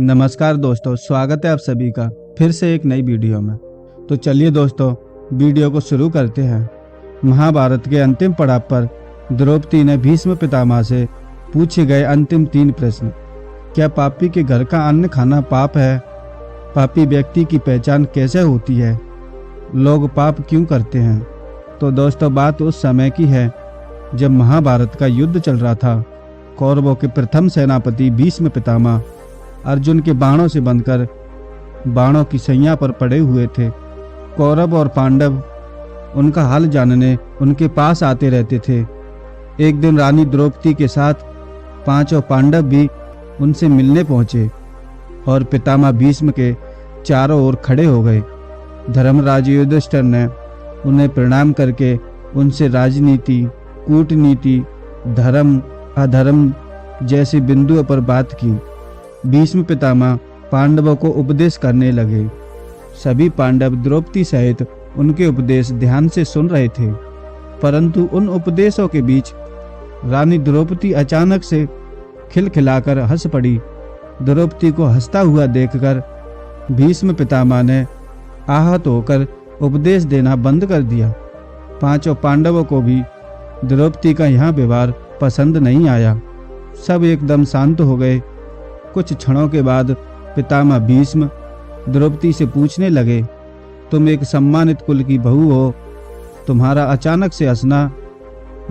नमस्कार दोस्तों, स्वागत है आप सभी का फिर से एक नई वीडियो में। तो चलिए दोस्तों, वीडियो को शुरू करते हैं। महाभारत के अंतिम पड़ाव पर द्रौपदी ने भीष्म पितामह से पूछे गए अंतिम 3 प्रश्न। क्या पापी के घर का अन्न खाना पाप है? पापी व्यक्ति की पहचान कैसे होती है? लोग पाप क्यों करते हैं? तो दोस्तों, बात उस समय की है जब महाभारत का युद्ध चल रहा था। कौरवों के प्रथम सेनापति भीष्म पितामह अर्जुन के बाणों से बंधकर बाणों की सैया पर पड़े हुए थे। कौरव और पांडव उनका हाल जानने उनके पास आते रहते थे। एक दिन रानी द्रौपदी के साथ 5 पांडव भी उनसे मिलने पहुंचे और पितामह भीष्म के चारों ओर खड़े हो गए। धर्मराज युधिष्ठिर ने उन्हें प्रणाम करके उनसे राजनीति, कूटनीति, धर्म अधर्म जैसे बिंदुओं पर बात की। भीष्म पितामह पांडवों को उपदेश करने लगे। सभी पांडव द्रौपदी सहित उनके उपदेश ध्यान से सुन रहे थे, परंतु उन उपदेशों के बीच रानी द्रौपदी अचानक से खिलखिलाकर हंस पड़ी। द्रौपदी को हंसता हुआ देखकर भीष्म पितामह ने आहत होकर उपदेश देना बंद कर दिया। 5 पांडवों को भी द्रौपदी का यह व्यवहार पसंद नहीं आया। सब एकदम शांत हो गए। कुछ क्षणों के बाद पितामह भीष्म द्रौपदी से पूछने लगे, तुम एक सम्मानित कुल की बहू हो, तुम्हारा अचानक से हंसना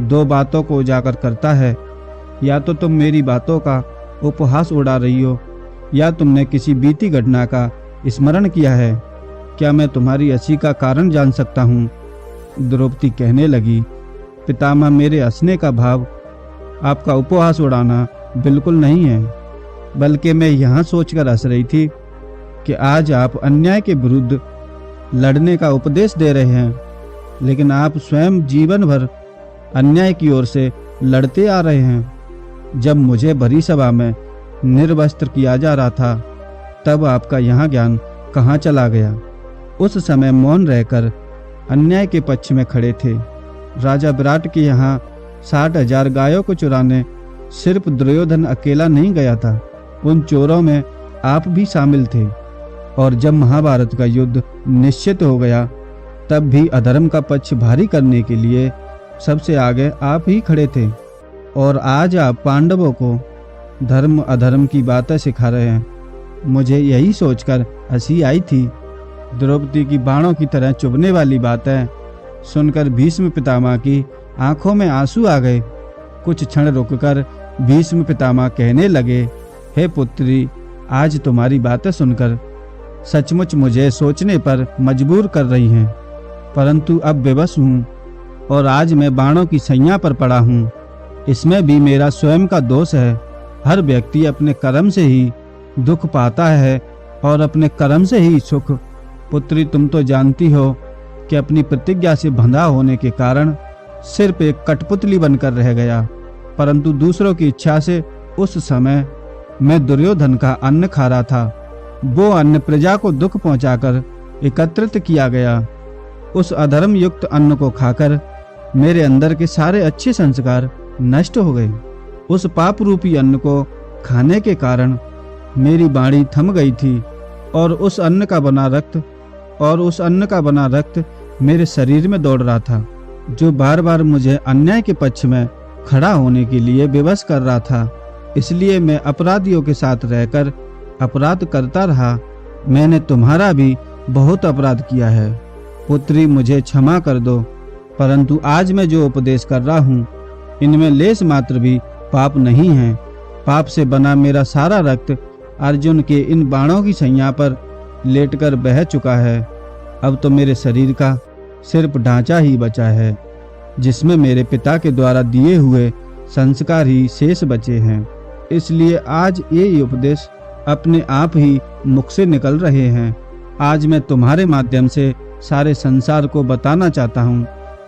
2 बातों को उजागर करता है। या तो तुम मेरी बातों का उपहास उड़ा रही हो, या तुमने किसी बीती घटना का स्मरण किया है। क्या मैं तुम्हारी हंसी का कारण जान सकता हूँ? द्रौपदी कहने लगी, पितामह, मेरे हंसने का भाव आपका उपहास उड़ाना बिल्कुल नहीं है, बल्कि मैं यहाँ सोचकर हंस रही थी कि आज आप अन्याय के विरुद्ध लड़ने का उपदेश दे रहे हैं, लेकिन आप स्वयं जीवन भर अन्याय की ओर से लड़ते आ रहे हैं। जब मुझे भरी सभा में निर्वस्त्र किया जा रहा था, तब आपका यहाँ ज्ञान कहाँ चला गया? उस समय मौन रहकर अन्याय के पक्ष में खड़े थे। राजा विराट के यहाँ 60,000 गायों को चुराने सिर्फ दुर्योधन अकेला नहीं गया था, उन चोरों में आप भी शामिल थे। और जब महाभारत का युद्ध निश्चित हो गया, तब भी अधर्म का पक्ष भारी करने के लिए सबसे आगे आप ही खड़े थे। और आज आप पांडवों को धर्म अधर्म की बातें सिखा रहे हैं। मुझे यही सोचकर हंसी आई थी। द्रौपदी की बाणों की तरह चुभने वाली बातें सुनकर भीष्म पितामह की आंखों में आंसू आ गए। कुछ क्षण रुककर भीष्म पितामह कहने लगे, हे पुत्री, आज तुम्हारी बातें सुनकर सचमुच मुझे सोचने पर मजबूर कर रही हैं, परंतु अब विवश हूँ और आज मैं बाणों की सैया पर पड़ा हूँ। इसमें भी मेरा स्वयं का दोष है। हर व्यक्ति अपने कर्म से ही दुख पाता है और अपने कर्म से ही सुख। पुत्री, तुम तो जानती हो कि अपनी प्रतिज्ञा से बंधा होने के कारण सिर्फ एक कठपुतली बनकर रह गया, परंतु दूसरों की इच्छा से उस समय मैं दुर्योधन का अन्न खा रहा था। वो अन्न प्रजा को दुख पहुंचाकर एकत्रित किया गया। उस अधर्म युक्त अन्न को खाकर मेरे अंदर के सारे अच्छे संस्कार नष्ट हो गए। उस पाप रूपी अन्न को खाने के कारण मेरी बाणी थम गई थी और उस अन्न का बना रक्त मेरे शरीर में दौड़ रहा था, जो बार बार मुझे अन्याय के पक्ष में खड़ा होने के लिए विवश कर रहा था। इसलिए मैं अपराधियों के साथ रहकर अपराध करता रहा। मैंने तुम्हारा भी बहुत अपराध किया है। पुत्री, मुझे क्षमा कर दो, परंतु आज मैं जो उपदेश कर रहा हूँ, इनमें लेस मात्र भी पाप नहीं है। पाप से बना मेरा सारा रक्त अर्जुन के इन बाणों की सैया पर लेटकर बह चुका है। अब तो मेरे शरीर का सिर्फ ढांचा ही बचा है, जिसमें मेरे पिता के द्वारा दिए हुए संस्कार ही शेष बचे हैं। इसलिए आज ये उपदेश अपने आप ही मुख से निकल रहे हैं। आज मैं तुम्हारे माध्यम से सारे संसार को बताना चाहता हूँ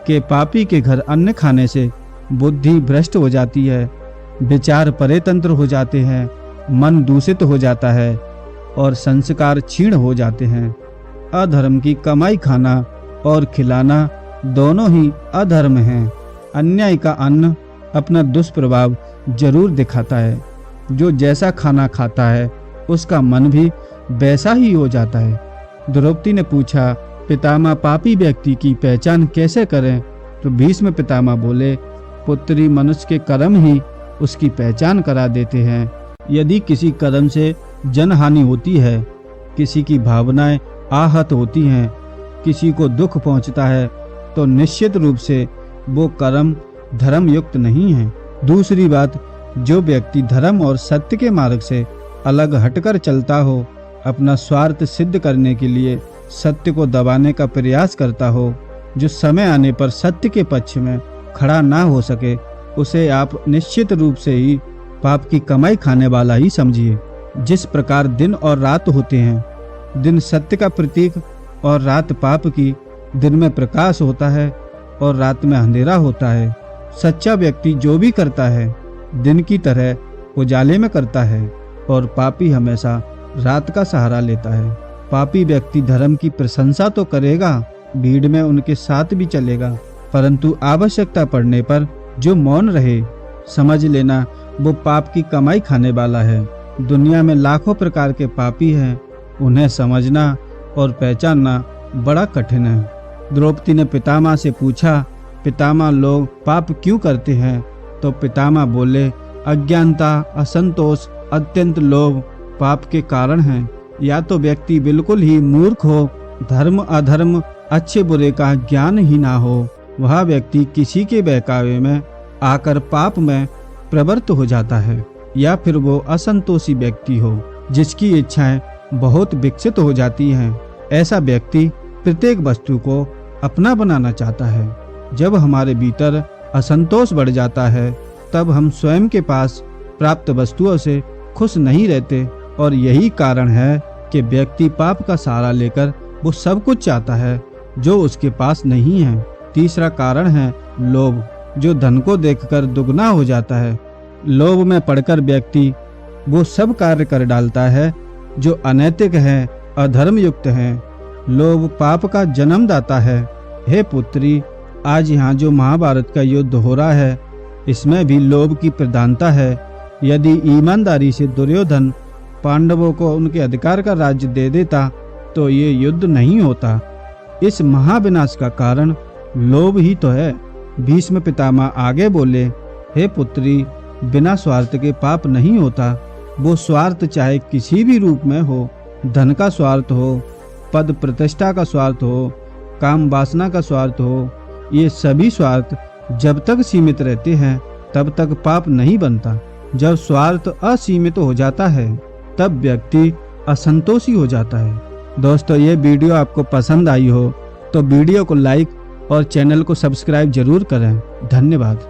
कि पापी के घर अन्न खाने से बुद्धि भ्रष्ट हो जाती है, विचार परेतंत्र हो जाते हैं, मन दूषित हो जाता है और संस्कार क्षीण हो जाते हैं। अधर्म की कमाई खाना और खिलाना दोनों ही अधर्म हैं। अन्याय का अन्न अपना दुष्प्रभाव जरूर दिखाता है। जो जैसा खाना खाता है उसका मन भी वैसा ही हो जाता है। द्रौपदी ने पूछा, पितामह पापी व्यक्ति की पहचान कैसे करें? तो भीष्म पितामह बोले, पुत्री, मनुष्य के कर्म ही उसकी पहचान करा देते हैं। यदि किसी कर्म से जनहानि होती है, किसी की भावनाएं आहत होती हैं, किसी को दुख पहुंचता है, तो निश्चित रूप से वो कर्म धर्म युक्त नहीं है। दूसरी बात, जो व्यक्ति धर्म और सत्य के मार्ग से अलग हटकर चलता हो, अपना स्वार्थ सिद्ध करने के लिए सत्य को दबाने का प्रयास करता हो, जो समय आने पर सत्य के पक्ष में खड़ा ना हो सके, उसे आप निश्चित रूप से ही पाप की कमाई खाने वाला ही समझिए। जिस प्रकार दिन और रात होते हैं, दिन सत्य का प्रतीक और रात पाप की, दिन में प्रकाश होता है और रात में अंधेरा होता है। सच्चा व्यक्ति जो भी करता है दिन की तरह उजाले में करता है और पापी हमेशा रात का सहारा लेता है। पापी व्यक्ति धर्म की प्रशंसा तो करेगा, भीड़ में उनके साथ भी चलेगा, परंतु आवश्यकता पड़ने पर जो मौन रहे, समझ लेना वो पाप की कमाई खाने वाला है। दुनिया में लाखों प्रकार के पापी हैं, उन्हें समझना और पहचानना बड़ा कठिन है। द्रौपदी ने पितामह से पूछा, पितामह, लोग पाप क्यों करते हैं? तो पितामह बोले, अज्ञानता, असंतोष, अत्यंत लोभ पाप के कारण हैं। या तो व्यक्ति बिल्कुल ही मूर्ख हो, धर्म अधर्म अच्छे बुरे का ज्ञान ही ना हो, वह व्यक्ति किसी के बहकावे में आकर पाप में प्रवृत्त हो जाता है। या फिर वो असंतोषी व्यक्ति हो, जिसकी इच्छाएं बहुत विकसित हो जाती हैं। ऐसा व्यक्ति प्रत्येक वस्तु को अपना बनाना चाहता है। जब हमारे भीतर असंतोष बढ़ जाता है, तब हम स्वयं के पास प्राप्त वस्तुओं से खुश नहीं रहते, और यही कारण है कि व्यक्ति पाप का सहारा लेकर वो सब कुछ चाहता है जो उसके पास नहीं है। तीसरा कारण है लोभ, जो धन को देखकर दुगना हो जाता है। लोभ में पड़कर व्यक्ति वो सब कार्य कर डालता है जो अनैतिक है, अधर्म युक्त है। लोभ पाप का जन्मदाता है। हे पुत्री, आज यहाँ जो महाभारत का युद्ध हो रहा है, इसमें भी लोभ की प्रधानता है। यदि ईमानदारी से दुर्योधन पांडवों को उनके अधिकार का राज्य दे देता, तो ये युद्ध नहीं होता। इस महाविनाश का कारण लोभ ही तो है। भीष्म पितामह आगे बोले, हे पुत्री, बिना स्वार्थ के पाप नहीं होता। वो स्वार्थ चाहे किसी भी रूप में हो, धन का स्वार्थ हो, पद प्रतिष्ठा का स्वार्थ हो, काम वासना का स्वार्थ हो, ये सभी स्वार्थ जब तक सीमित रहते हैं तब तक पाप नहीं बनता। जब स्वार्थ असीमित हो जाता है, तब व्यक्ति असंतोषी हो जाता है। दोस्तों, ये वीडियो आपको पसंद आई हो तो वीडियो को लाइक और चैनल को सब्सक्राइब जरूर करें। धन्यवाद।